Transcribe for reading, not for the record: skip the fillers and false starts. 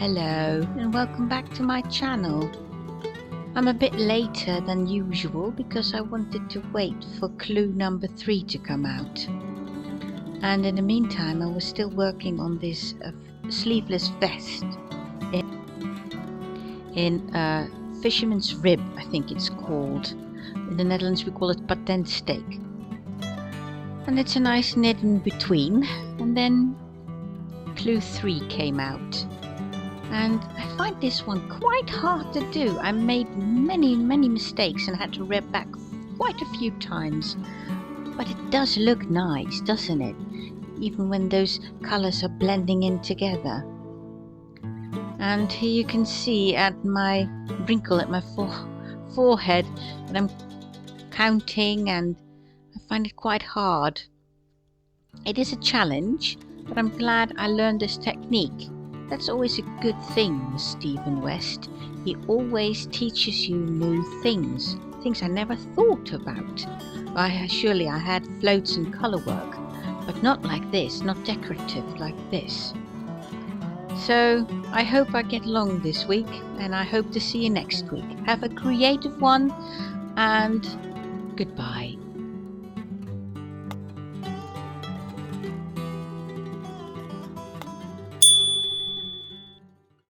Hello and welcome back to my channel. I'm a bit later than usual because I wanted to wait for clue number 3 to come out. And in the meantime I was still working on this sleeveless vest in Fisherman's Rib, I think it's called. In the Netherlands we call it patentsteek. And it's a nice knit in between, and then clue 3 came out. And I find this one quite hard to do. I made many mistakes and had to read back quite a few times. But it does look nice, doesn't it? Even when those colours are blending in together. And here you can see at my wrinkle at my forehead that I'm counting, and I find it quite hard. It is a challenge, but I'm glad I learned this technique. That's always a good thing with Stephen West. He always teaches you new things I never thought about. Surely I had floats and colour work, but not like this, not decorative like this. So I hope I get along this week, and I hope to see you next week. Have a creative one, and goodbye.